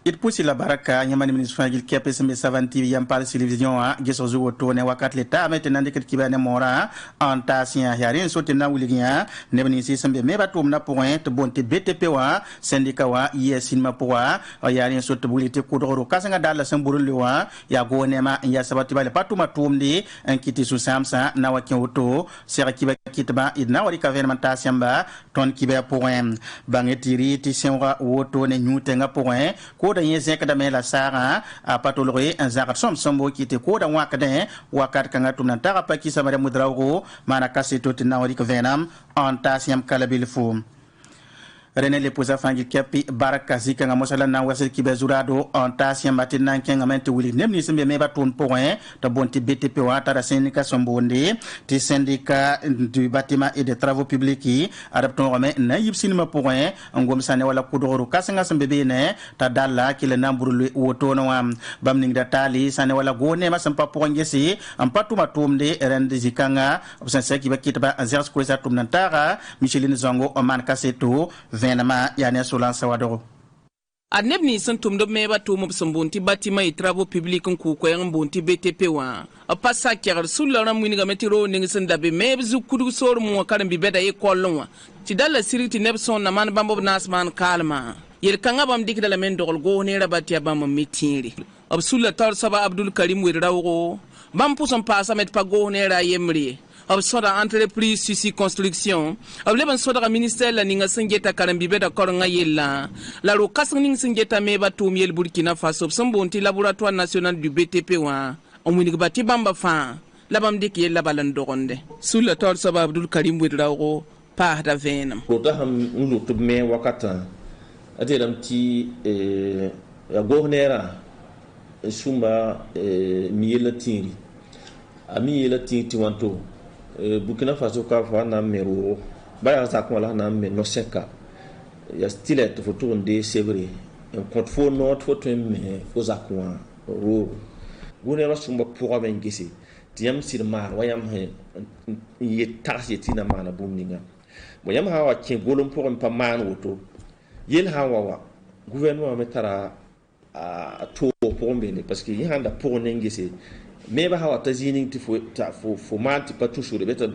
it pusi la baraka nyamani ministre gil kepe sembe savanti yam par télévision a geso zo to ne wakat leta maintenant de ket kibane mora en tasien yarin so na wuligia ne bani si sembe me batum na point bonte BTP wa syndicat wa yesin ma poa yarin so to bulite kudoro kasanga dala samburu lewa ya go ne ma ya sabati bale patuma tumde en kiti su samsa na wakin auto sera kiba kitba idna wari gouvernement tasien ba ton kiba point bangetiri ti senwa auto ne nyutenga point ko da yin zek da mela sara a patolore en zakat sombo qui te ko da wakade wakat kanga tumna tara paki samare mudrawo mana kaseto tinawari ko venam en tasiam kalabil fum René Leposa fangi kepi baraka zika nga mosala na wasa kibe zurado en tasiam matina kenga mente wuli nemni sembe meba ton point to bonti BTP wa tara syndicat sombonde ti syndicat du bâtiment et des travaux publics adapton rome na yipsinima point ngom sane wala kudoro kasanga sembe bene ta dalla kile namburule woto no am bamning da tali sane wala gone ma sampa point yesi am patuma tumde rende zikanga obsanse kibe kitba azers ko sa tumna tara Micheline Zongo oman kaseto venama yani solan sawadoro Adnebni san tumdo meba tumub sambunti batima et travaux publics ku ko yang bunti BTP wa a passa kyar sulara muni ga metiro ning san dabe meb zu kudu sor mu karam bi beda e kollon wa ti dalla siriti nebson na man bambo nasman kalma yel kanga bam dik dala men dogol go ne rabati bam mitiri ab sulla tar saba Abdul Karim wirrawo bam pusan passa met pa go ne ra yemri ab soda entreprise Sisi construction ab leban soda ministère la ninga singeta karambi beda koronga yella la ro kasning singeta meba tum yel Burkina Faso sambonti laboratoire national du BTP wa omuni bati bamba fa labam dik yella balan dogonde sulla tor saba Abdul Karim widrawo pa da venam rota ham ulu to me wakata aderam ti ya gohnera sumba miyela tiri ami yela tiri wanto Burkina Faso ka fa na mero baya sa ko la na me no seka ya style to photo de sevre en compte fo note photo me ko za ko ro gune la sumba pour ben gisi tiam sir mar wayam he ye tax ye tina mana bumninga wayam ha wa kin golum pour pa man woto yel ha wa gouvernement metara a to pour ben parce que y handa pour nengisi me ba hawa ta zinin ti fo manti pa toujours be ta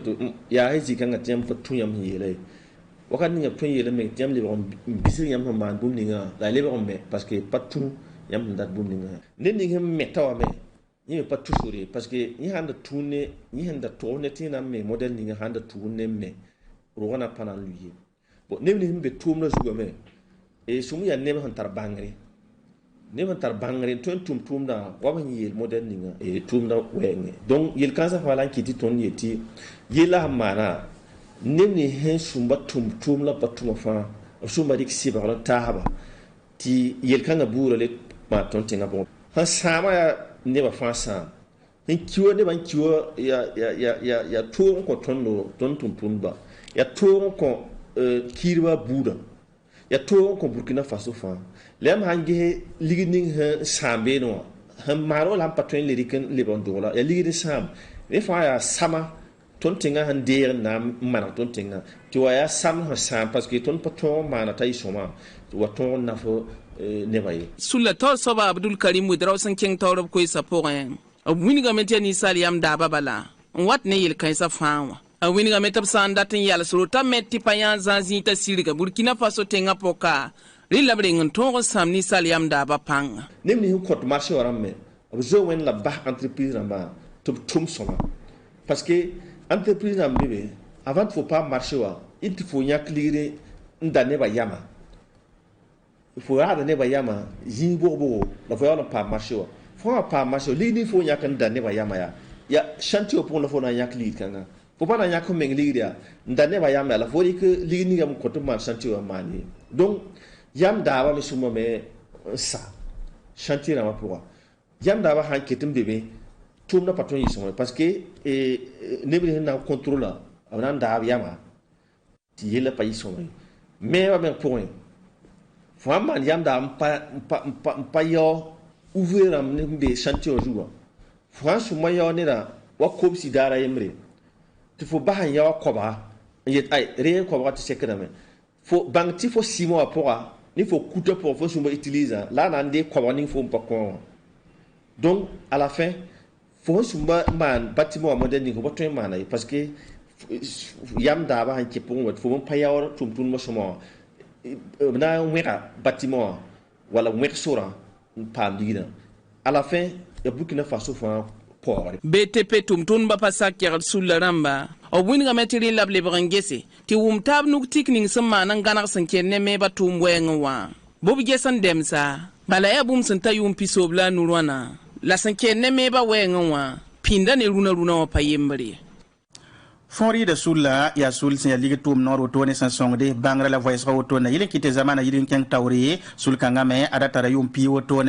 ya hezi kan atem pa tuyam yele wakan ni apun yele me tem le bon bisir yam no man bum ninga la le bon me parce que pas tout yam dat bum ninga nen ni hem me tawa me ni pa toujours parce que ni handa tourner ni handa tourner tina me model ninga handa tourner me rona pana lui bon nem ni himbe tum na zuga me e sumu ya ne han tar bangre ne man tar bangre tum da waban yel model ninga e tum da wenge donc yel kansa fala kiti ton yeti yela mana nemni hen sumba tum la patuma fa sumba dik siba la tahaba ti yel kanga bura le ma ton tinga bon ha sama ya ne ba fa sa hen kiwo ne ban kiwo ya to ko ton tum ba ya to ko kirwa bura ya to ko Burkina Faso fa lem hange ligning sambe no han maro lam patwen liriken libon dola ya ligini sam ne fa ya sama ton tinga han der na mana ton tinga to ya sam ha sam parce que ton patron mana tay soma to ton na fo ne baye sulla tor soba Abdul Karim widraw san king torob ko isapoen wini ga meteni saliam da babala wat ne yel kan sa fawa wini ga metab san datin yal surota metti payan zanzi ta siriga Burkina Faso tenga poka rila bring ton samni saliam da ba pang nimni hu kot marché waram me zo wen la bah entreprise na to tum soma parce que entreprise na bébé avant faut pas marcher wa il faut yak lire ndane ba yama il faut ada ne ba yama yin bobo la faut na pas marcher wa faut pas marcher lini faut yak ndane ba yama ya chantier pour la faut na yak lire kanga faut pas na yak meng lire ndane ba yama la faut que lini gam ko to man chantier wa mani donc yam dawa me suma me sa chantier na mapura yam dawa han ketim bebe tum na patron yisoma parce que nebri na contrôle avana dawa yama ti yela pa yisoma mais wa ben point vraiment yam da pa yo ouvrir am ne be chantier au jour franchement yo ne da wa ko si dara yemre tu faut ba ya ko ba yet ay re ko ba ti sekana me faut bang ti faut 6 mois pour il faut coûter pour faire ce utiliser là on a des quoi faut pas quoi donc à la fin faut ce man bâtiment moderne ni ko pas man parce que yam da ba han ci pour faut pas yawar tum tun mo sama na wera bâtiment wala wera sura pam digina à la fin ya Burkina Faso fa pauvre BTP tumtun ba pasak yagal sulla ramba o winga metiri lable brangese ti tab nuk tikning sama nan ganar san kenne me ba tum wenwa bobu gesan demsa bala ya bum san tayum pisobla nurwana la san kenne me ba wenwa pinda ne runa wa payembri Fonri de Soula, ya Soul, c'est ligue tour nord autour de Sansonde, Bangra la voice autour, il quitte Zamana Yidin Kang Tauri, Sul Kangame, Adatara Yumpi autour,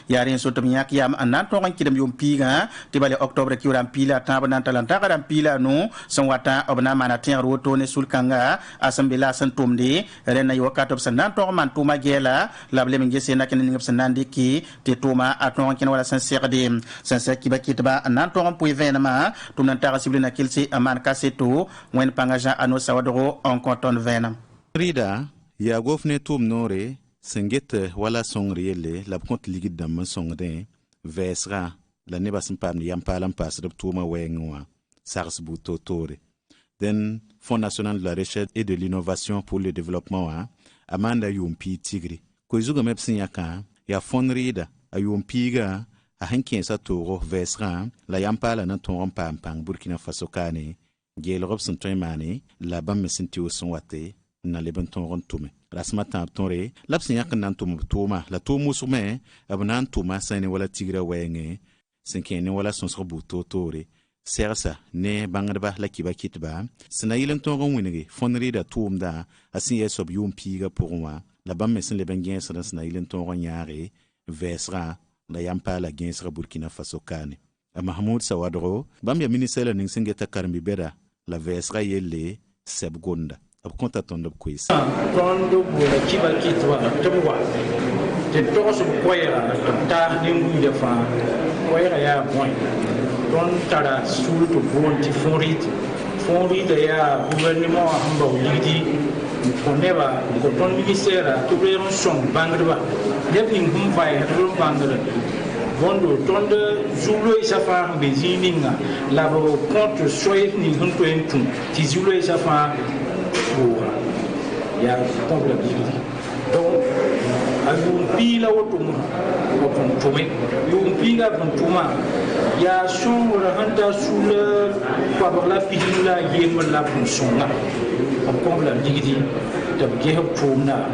Yarin Sotomiak Yam, and Nantoran Kidam Yumpiga, Tibale Octobre Kuram Pila, Tabanantalantara Pila, no, Sanwata, Obna Manatin, Rotone, Sul Kanga, Assembla Santumde, Rena Yokat of Sanantor, Mantuma Gela, la Blemingese Nakan of Sanandiki, Tetuma, Aton Kinola Sanserde, Sansakiba Kitba, and Nantoran Puivenama, Tunantara Siblina Kilsi, Aman Kase to when Pangaja Ano Sawadro en canton Venam. Rida, ya gofne tum nore, sengete wala song riele, la compte ligid dam songde, vesra, la neba simpam yampalam pas de tuma wengwa, sars buto tore. Den Fonds national de la recherche et de l'innovation pour le développement, Amanda Yumpi Tigri. Koizuga mepsin yaka, ya fond rida, a Yumpiga, a hankin sa toro vesra, la yampala na ton pam Burkina Faso kane. Gel Robson Toymani, la bam mesintio son wate, na le benton rontume. Rasmatan tonre, lapsin yak nantum toma, la tomu sume, abnan tuma sane wala tigra wenge, senkene wala son sobuto tore, sersa, ne bangadba la kiba kitba, sena ilen ton winege, fonri da tumda, asin yesob yum piga pour moi, la bam mesin le bengen sena ilen ton yare, vesra, la yampa la gensra Burkina Faso kane. A Mahmoud Sawadro, bam ya ministère ning singeta karmi beda, la vesra yelle seb gonda. Ab konta tondo quiz. Tondo bola kiba kitwa tabwa. Te toso koyera ta ningu de fa. Koyera ya point. Ton tara sul to bonti fonrit. Fonrit ya gouvernement hamba lidi. Koneba ko ton ministère to beron son bangreba. Devin humbai rum bangreba. Vondo tonde zulo isafa bezininga labo compte soyef ni hunto entum ti zulo isafa pour ya compte donc ayu pila otum otum tume yu pila tuma ya son handa sul kwa la pila yem la sonna on comme la digidi de gehop tumna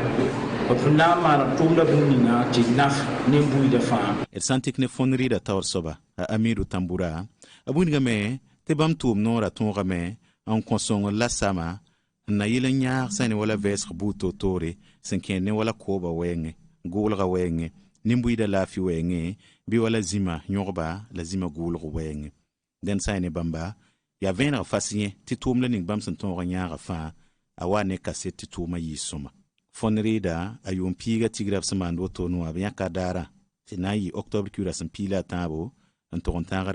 El santik ne fonri da tawar soba, a amiru tambura, abun game, te bam tum nora ton game, en consong la sama, na yilen nyar sani wala vesre buto tore, senkene wala koba wenge, gulga wenge, nimbu da lafi wenge, bi wala zima nyorba, la zima gulga wenge. Den sani bamba, ya venra fasyen, ti tum lening bam sen ton nyara fa, awane kase ti tuma yisoma. Fonrida a Yumpiga tigrab saman woto no abyan kadara finayi octobre kura san pila tabo en torontaga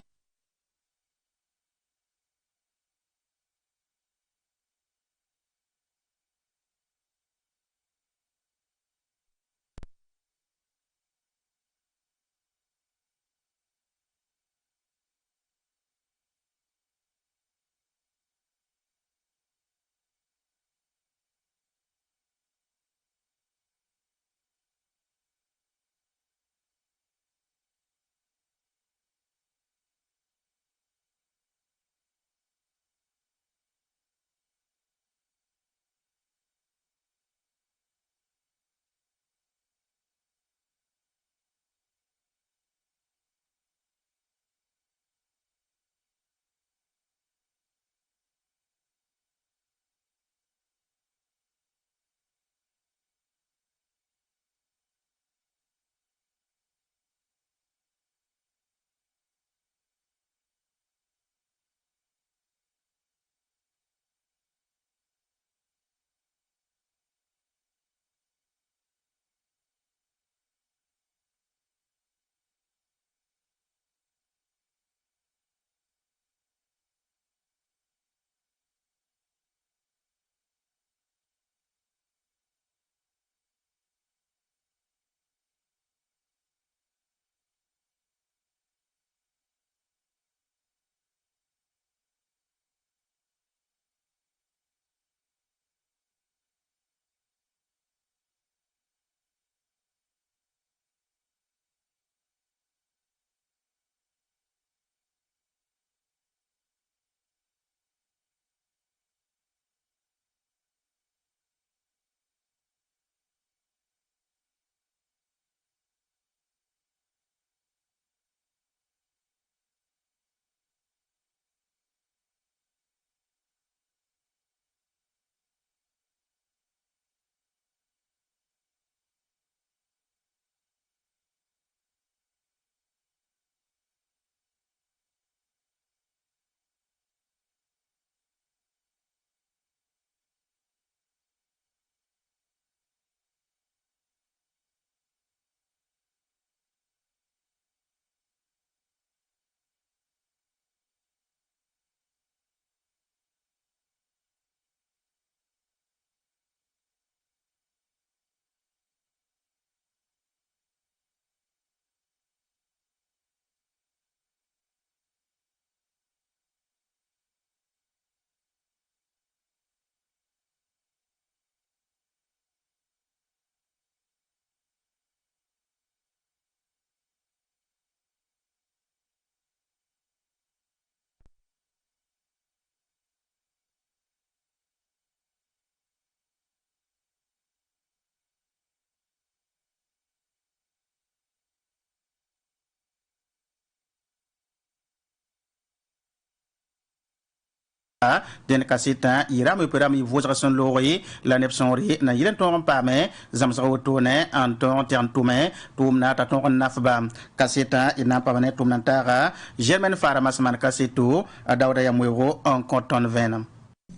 den kasita iram peram i vosrason lori la nepsonri na yilen ton pame zamsa wotone en ton tume tumna ta ton nafba kasita ina pamane tumnantara germaine faramas man kasito dawda ya mwero en canton venam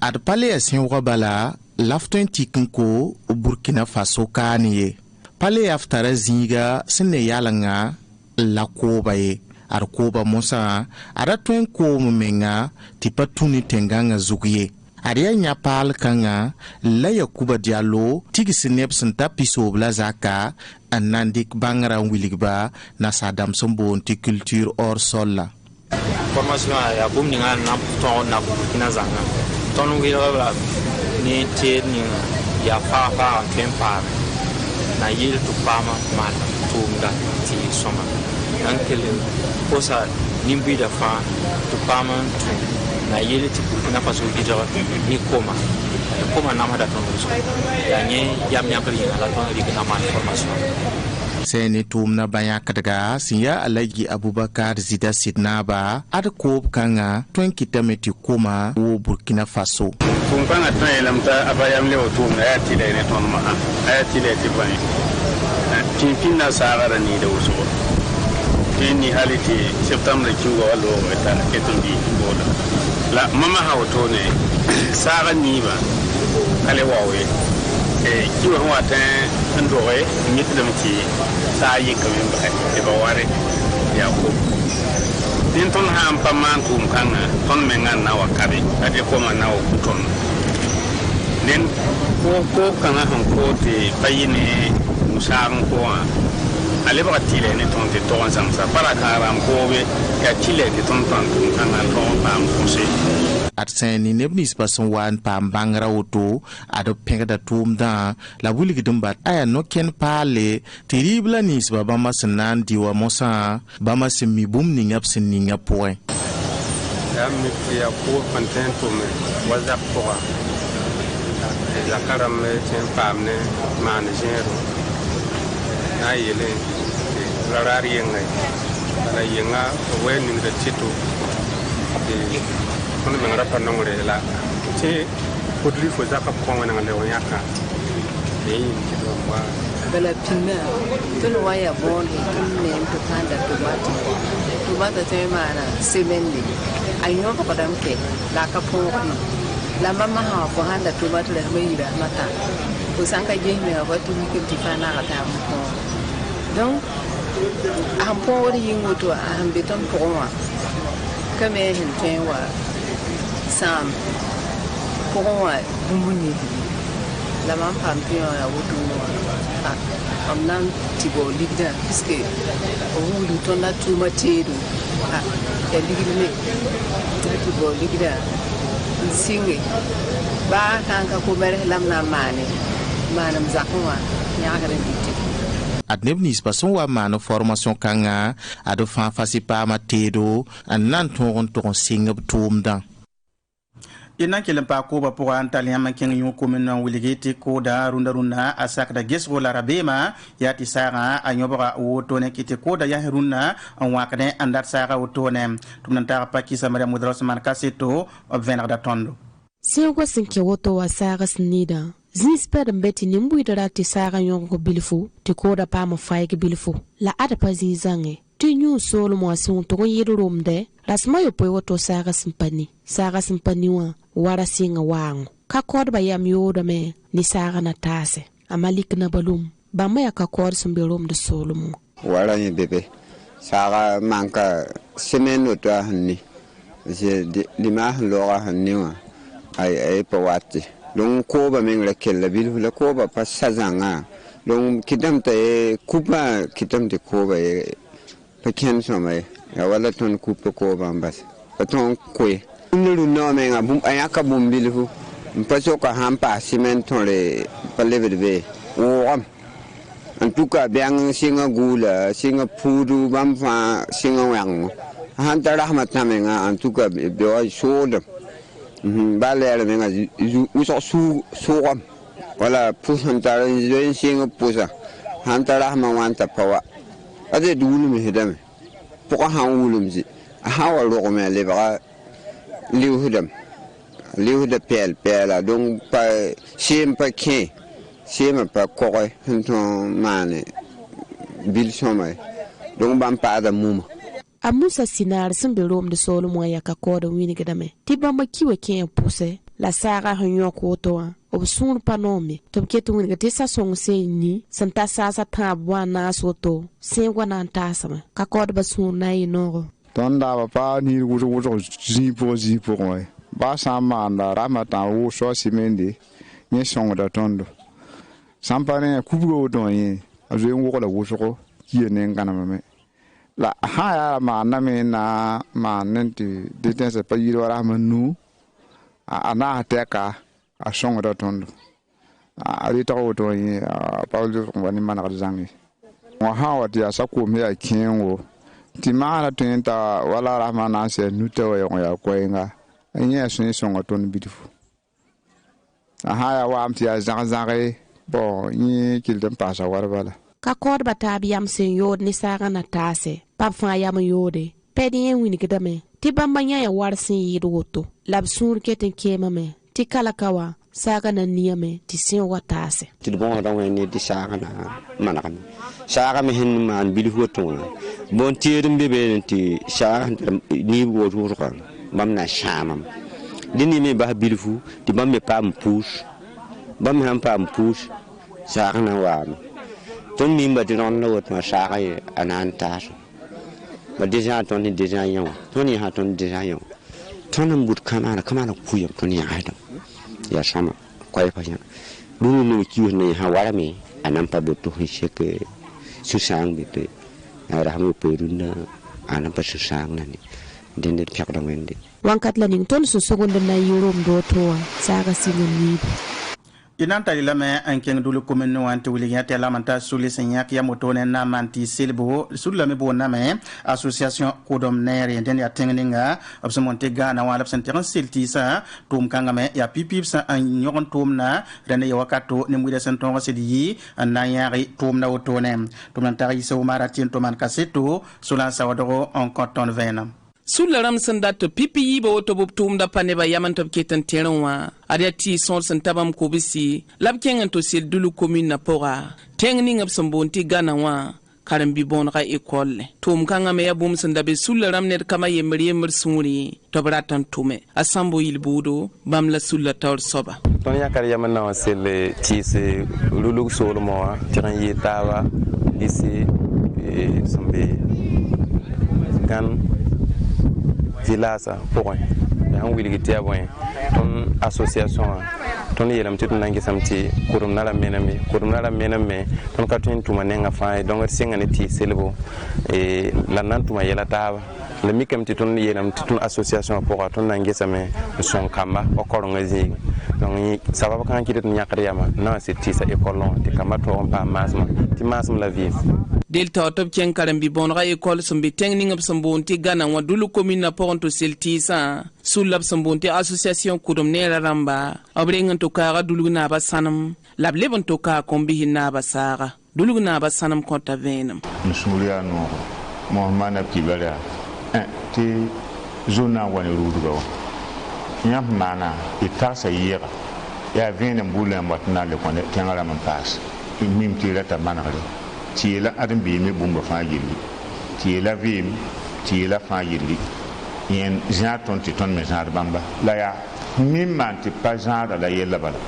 ad pale asin robala lafton tikinko Burkina Faso kaniye pale aftara zinga sine yalanga la kobaye ar koba mosa ara tuen ko menga tipa tuni tenganga zugiye ariya nya pal kanga la Yakuba Diallo tigi sinep santa piso blazaka anandik bangara wiligba na sadam sombo culture or sola formation ya bumninga na to na Burkina zanga ton wila ni teni ya fa tempa na yil tu pama mal tumda ti soma ankele posa nimbi da fa tu pama na yil ti Burkina Faso gidja ni koma na mada ton so ya nye yam nyakri ala ton ri na man formation seni tumna baya kadaga sinya Alhaji Abubakar Zida Sidnaba ad kob kanga 20 kitameti koma wo Burkina Faso tum kanga tan lamta abayam le tumna ya tile ne ton ma ya tile ti bani tin finna sara ni da uso ni haliti septembre kiwa walo eta etundi boda la mama hawto ne sara ni ba ale wawe kiwa wata ndore mitdamti sa yi kamin ba e ba ware ya ko din ton ham paman tum kanga ton mengan na wakabe ade ko man na ton nen ko kanga han ko te bayine musang ko ale ba tile ne ton te ton samsa para karam ko be ya tile te ton kanga ton pam ko se at seni nebnis pason wan pam bangra auto ado pengada tumda la wuli gidumba aya no ken pale terrible nis baba masanan diwa mosa bama semi bum ningap sininga point am mi ya ko contento me whatsapp ko la karam chen pam ne managero na yele la rari ngai la yenga wen ni de chito kono men rapa nongre la te podli fo zaka ko ngana ngale wanyaka ni kido wa bela pinna tun waya bon ne to kanda tomate te mana semendi ayo ko padam ke la ka po la mama ha ko handa tomate le meira mata ko sanka je me wa tu mi ke fana ka ta mo donc am po wori yingoto am beton ko wa kame hin tenwa sam pour bumbuni la mam pampion ya wutu am nan tibo ligda puisque wudu tonna tuma tedu ya ligile tibo ligda singe ba kan ka ko mere lamna mane manam zakwa nyaagare dite adnebnis pason wa mano formation kanga ado fa fasipa matedo anan ton singab tumda ina kelen pa ko ba pour antalien man ken yu ko men wiligiti ko da runda asak da gesro la rabema yati sara anyobra woto ne kiti ko da yahiruna an wakane andat sara woto ne tumnan ta pa ki samara mudros man kaseto venar da tondo sego sinke woto wa sara snida zinsper mbeti nimbu da ti sara yongo bilfu ti ko da pa ma faike bilfu la ada pa zinzange ti nyu solo mo asun to yirumde rasma yo po woto sara simpani wa wara singa wangu ka kod ba yam yoda me ni sara na tase amalik na balum ba ma ka kod sumberum de solumu wara ni bebe sara manka semeno to hanni je lima lora hanni wa ai pa wati long ko ba meng la kel la bil la ko ba pa sazanga long kidam te kupa kidam te ko ba pa ken so mai ya wala ton kupa ko ba mbas ton kwe nulu no menga bum ayaka bum bilhu mpaso ka hampa cement le palevebe o antuka biang singa gula singa pudu bamfa singa wang hanta rahmat namenga antuka be soda balere menga uso su wala pusanta ren singa pusa hanta rahma wanta pawa ade dulu mi hedame poka han wulumzi hawa ro me le ba liu hudam liu de pel donc pas sim pas qui sim pas quoi ton mane bil somai donc bam pa da mum a musa sinar sun be rom de solo mo ya ka ko da wini gidame ti bamba kiwe ke puse la saga hanyo ko to ob sun panomi to ketu wini gati sa song se ni santa sa ta bwana soto se wana ntasama ka ko da sun na ino ton da pa ni wo ji po moi ba sa manda ramata wo so simendi ni song da tondo sampane kubgo don yi azu wo la wo so ki ne ngana me la ha ma na me na ma nenti detense pa yiro ra manu ana teka a song da tondo ari ta wo to yi paulo wani mana zangi wa ha wa dia sa ko me a kinwo ti ma la tenta wala ra ma na se nuta wa ya ko inga anya sun song ton bidifu ha ya wa am ti a zangi bo ni kildem pasa war bala ka kod batabi yam sen yod ni saga na tase pap fa yam yode pedi en wini gidame ti bambanya ya war sin yidoto lab sur keten kema me ti kala kawa saga na niyame ti sin watase ti bon da woni di saga na manakam saga me hin man bidifu to bon tirim bebe ti saga ni wo to ko bam na shamam dini me ba bidifu ti bam me pam push bam ham pam push saga na wa ton mimba de non lot ma saga anantas ba déjà ton déjà yon ton ya ton déjà yon ton mbut kamana kuyam ton ya adam ya sama kwai pa ya lu no kiyo ne ha wara me anam pa boto hisheke susang bete rahmu perunda anam pa susang nani dende pyak da wende wankat la ning ton so sogonde na yorom do to saga sinoni inan tali lame an keng dulu komen no ante wuli ya tela manta suli senya ya motone na manti silbo sulame bo na me association kodom nere den ya tenginga absemonte gana wala absenteran silti sa tum kanga me ya pipip sa an nyogon tum na rene ya wakato ne muide senton sidi na yari tum na otone tum nan tari so mara tin to man kaseto sulan sawadoro en canton venam Sula ram sandat pipi yiba woto bob tumda paneba yaman top ketan terenwa adiati son santabam kobisi labkengan to sil dulu commune na pora tengning ab sambonti gana wa karambi bon ga école tum kanga me yabum sandabe sula ram ner kama yemri suri to bratan tume asambo ilbudo bamla sula tor soba ton yakar yaman na sil tisi lulu solo mo tiran yitawa ici sambe gan vilasa point en wilgi tiaboy ton association ton yelam titu nangi samti kurum nala mename ton katun tuma nenga fa donc singani ti selbo e lanan tuma yela tawa le mikam titu yelam titu association pour ton nangi same son kamba o koronga zi donc sababu kan kidet nyakriyama na c'est ti sa école ti kamba to on pa masma ti masma la vie delta top ken karambi bonra école sombi tengning sambonti gana wa dulu commune na ponto seltisa sulab sambonti association kudum nera ramba abrengan to kara dulu na ba sanam lablebon to ka kombi na ba sara dulu na ba sanam konta venam nusuria no mohammed abkibara ti zona wani rudugo nyam mana itasa yera ya venam bulam watna le konde tengala man pass mim ti rata manare ti la adam bi me bumba fa yili ti la vim ti la fa yili yen jaton ti ton me jar bamba la ya mim man ti pa jar la yella bala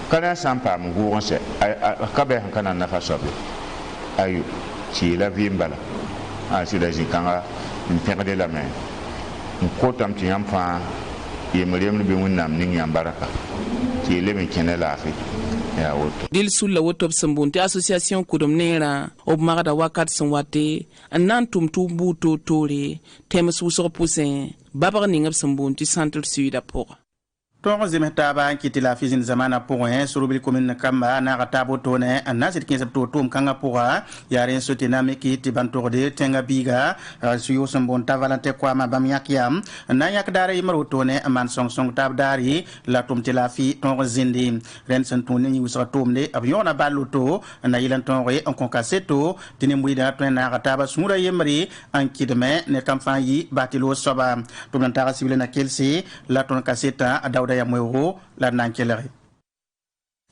kana sampa mu go on se ka be han kana na fa sobe ayu ti la vim bala a si da jinkanga in perde la main in kotam ti yam fa yemrem bi wonnam ning yam baraka ti le me kenela afi ya woto dil sulla woto sambonti association kudum nera ob magada wakat sanwate anan tumbu to tore temes wuso pousin babar ningab sambonti centre sud apora ton zemeta ba kiti la fizin zamana point surubil commune kamba na ratabo tone anasit 15 to tum kanga pora yaren sotina me kiti bantorde tenga biga suyo sambon tavalante kwa mabam yakiam na yak dare imaro tone aman song tab dari la tum tilafi ton zindi ren santone ni usra tumde avion na baluto na yilan ton re en konkaseto tini muida to na rataba sura yemri en kidme ne kamfanyi batilo soba tum tara civil na kelsi la ton kaseta da ya moyo la nankelere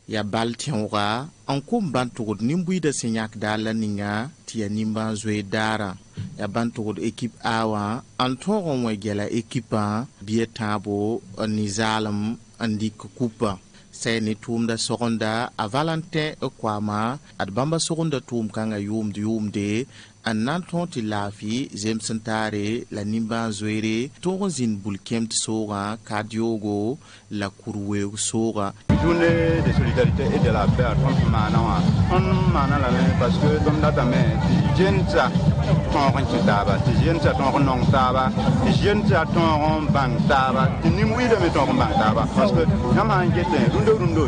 ya baltionga en kum bantugud nimbuida senyak dala ninga tia nimba zwe dara ya bantugud ekip awa antoron we gela ekipa bietabo nizalam andik kupa seni tumda sogonda a valentin kwama ad bamba sogonda tum kanga yumde an nantonti lafi zemsentare la nimba zwere togon zin bulkem soga kadiogo la kurwe soga journée de solidarité et de la paix on manala parce que dom data me jensa ton taba jensa ton non taba jensa ton bang taba nimwi de me ton bang taba parce que nama ngete rundo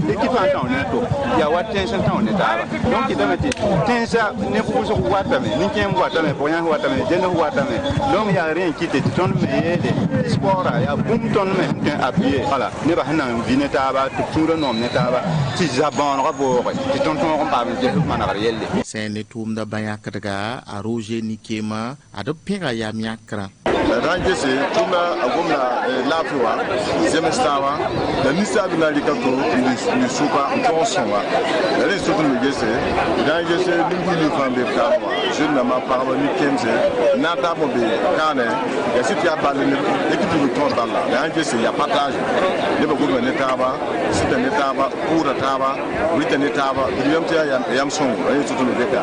l'équipe en temps neto ya watten temps ne taba donc il demete tensa ne fuso wata me ni kem wata me poyan wata me jeno wata me donc ya rien qui te ton me de sport ya boum ton me appuyé voilà ne ba hanan vineta ba tura nom ne taba ti zabon rabo ti ton pa me je mana yelle sene tum da bayakra a roger nikema ado pega ya miakra ranke se tuma agomna lafiwa zemestawa da nisa bina likato ni supa ntosonwa le sotu ni gese ranke se ningu ni fambe kamwa je na ma parwa ni kenze na tabo be kane ya sitia bale ne ekitu ni ton dalla ranke se ya partage le ba gomna ne taba sita ne taba pura taba wita ne taba yamtia yam son ay sotu ni beka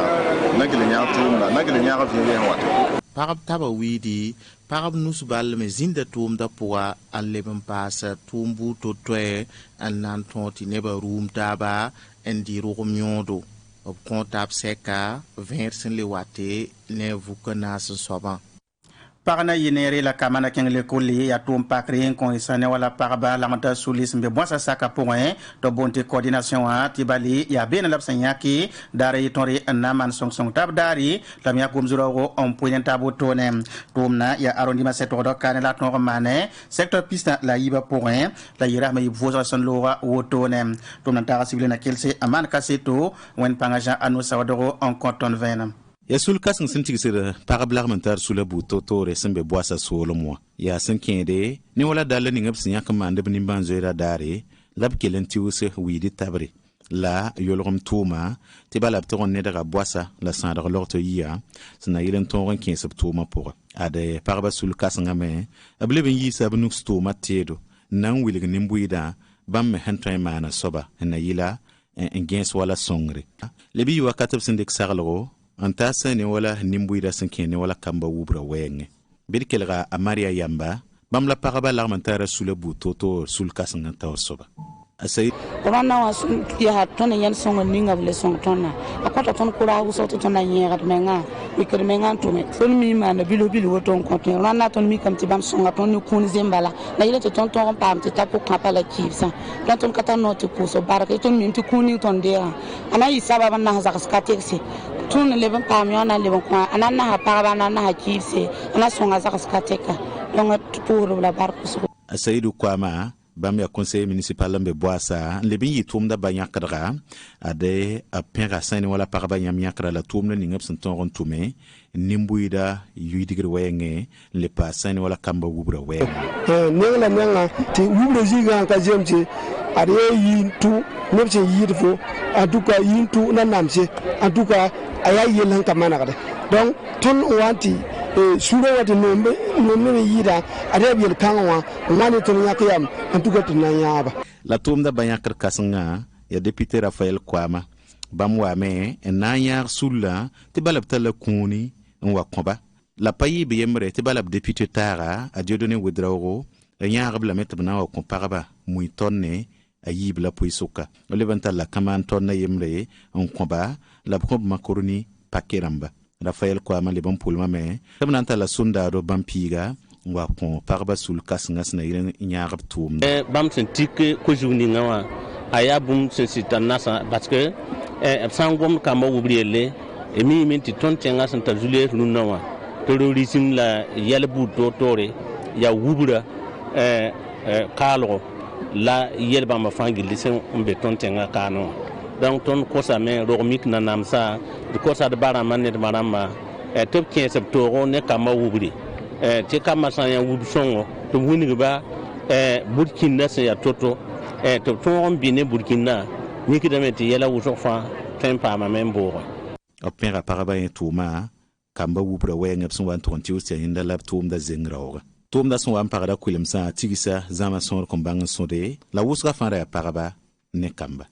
nagile nya tumna nagile nya ga fiye wata parab taba widi parab nusbal me zinda tum da poa an leben pasa tumbu to twe an nan tonti neba room taba en di romiondo ob kontab seka versen le wate ne vukana soba parana yinere la kamana kengle koli ya tum pakri kon isane wala paraba la mata sulis mbe bosa saka point to bonte coordination a tibali ya ben lapsanyaki dare yitori naman song tab dari lam ya gumzuro on point tabo tonem tumna ya arrondissement secteur do kanela ton mane secteur pista la yiba point la yira may voza son lora wotonem tumna tara civil na kelse aman kaseto wen pangaja anu sawadoro en canton venam ya sul kasing sinti sira parablar mentar sula buto tore sembe boasa solo mo ya sinkende ni wala dalla ni ngab sinya kamande bni banzoira dare lab kelenti wuse widi tabre la yolrom tuma te balab to ne daga boasa la sandar lorto ya sna yilen ton ran 15 tuma pour ade paraba sul kasanga me ableben yi sabnu stoma tedo nan wilig nimbuida bam hentay mana soba na yila en wala songre lebi wakatab sindik sarlo antasa ni wala nimbuida sinkene wala kamba wubra wenge birkelga amaria yamba bam la paraba l'armentara sous le butoto sul kasanga tawsoba asay rana wasun ya tona yan songo ninga ble song tona akota ton kura uso to tona yega menga mikir menga to me fon mi ma na bilo woton kontin rana ton mi kam ti bam songa ton ni kun zembala na ile to ton pam ti tapo kapala kipsa ton kata no to ko so baraka ton mi ti kuni ton de ana isaba ban na za ska taxi tun leben pam yo na leben kwa ana na ha para na na kipse ana songa za ska teka donc pour la barku so asaidu kwama bam ya conseil municipal lambe boasa lebin yitum da banyakra ade a pera sani wala paraba nyamyakra la tumna ni ngapsan ton tume nimbuida yuidigre wenge le pasani wala kamba wubra we nenga ti wubra jiga ka jemti ade yintu nebse yirfo aduka yintu na namse aduka ayayi lan kamana kada donc ton wanti suro wati nombe yida ade biel kangwa ngani ton yakiyam antuka tunanyaba la tumda banyakra kasanga ya député Raphaël Kwama bamwa me enanyar sulla te balabta la kuni wa koba la payi be yemre te balab député Tara a Dieudonné Ouedraogo nyar bla metbna wa komparaba muy tonne ayib la puisuka le banta la kaman tonne yemre on koba la prob makoroni pakeramba Raphaël Kwama le bon pulma me tabnanta la sunda do bampiga wa kon parba sul kasngas na yiren nyarab tum bam sentik ko jouni ngawa aya bum sensita nasa parce que sangom kamba wubriele e mi minti ton tenga santa juliet nunawa terrorisme la yelbu dotore ya wubra kalo la yelba ma fangi lisen umbe ton tenga kano donc ton kosa men romik na namsa de kosa de barama ne de marama top 15 septembre ne kamba wubri te kama sa ya wub songo to wuni ba Burkina se ya toto to ton bine Burkina ni kidame ti yela wuso fa tempa ma membo opera paraba en tuma kamba wupra wengep sun wan tontiu se inda lab tum da zengraoga tum da sun wan parada kulimsa tigisa zama son kombang sonde la wusra fara paraba ne kamba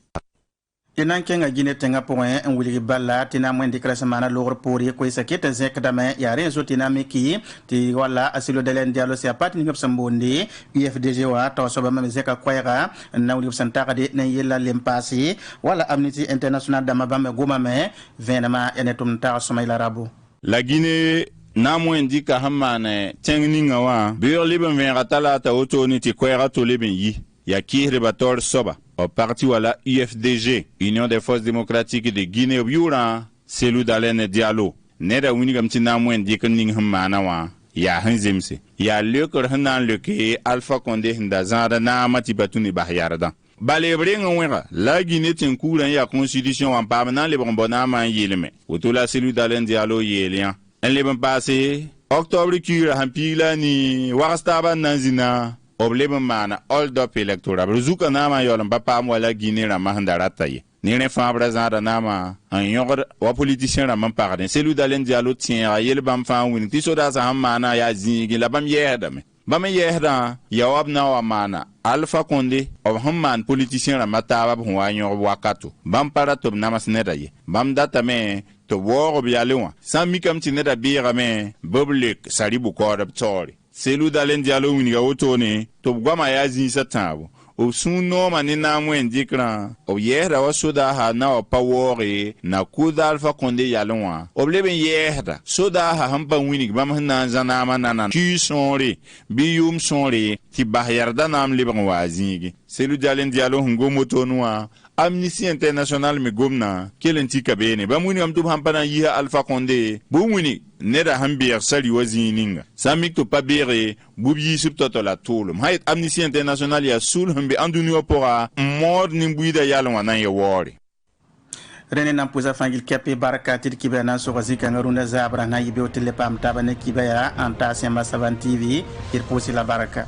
Inan kenga Guinée tenga point en wili balla tina mwen déclaration mana logor pori ko isakete zek dame ya rezo tina miki ti wala asilo delen dialo se apati ngap sambondi UFDG wa taw soba mame zeka kwayra na wili santaka de na yella lempasi wala Amnesty International dama bame goma me venema enetum ta somaila rabu la Guinée na mwen dika hamane tengninga wa biyo liben venga talata otoni ti kwayra to liben yi ya kihre bator soba au parti wala UFDG, Union des Forces Démocratiques de Guinée Biura, Selou Dalen Diallo. Neda winigam tina mwen dikening hamana wa ya hanzimse. Ya leukor hanan leuke Alpha Condé hinda zanda na mati batuni bahyarda. Balebre ngwenga la Guinée tin kouran ya constitution wan pamana le bonbona man yeleme. Otola Selou Dalen Diallo yelian. En le bon passé octobre kura hampila ni wakastaba nanzina. Obleben mana hold up electoral ruzuka nama yolam papa wala Guinée la mahandarata ye nire fabra zara nama an yogor wa politicien la mamparden Selou Dalen Diallo tien ayel bam fa wini ti soda sa hamana ya zingi la bam yehda me bam yehda ya wabna wa mana Alpha Condé of hamman politicien la mataba wa nyor wakato bam para to namas neda ye bam data me to woro bialewa sami kam tineda bira me public saribu korab tori Selou Dalen Diallo winiga otone to gwama ya zinsa tabo o sun no mani na mwen dikran o yehda wa soda ha na o pawore na kuda Alpha Condé yalwa o bleben yehda soda ha hampa winig bam hna zana manana ki sonre biyum sonre ti bahyarda nam liban wazingi Selou Dalen Diallo hungo motonwa Amnesty International me gomna kelenti kabene ba muni amtu hampana yiha Alpha Condé bu muni neda hambier sali wazininga samik to pabere bubi subtoto la tolum hayt Amnesty International ya sul hambi anduni opora mod nimbuida yalwa nan ya wori René Nampuza fangil kepe barakati kibe nan so wazika ngarunda zabra na yibe otele pam tabane kibe ya anta sema 7 TV ir posi la baraka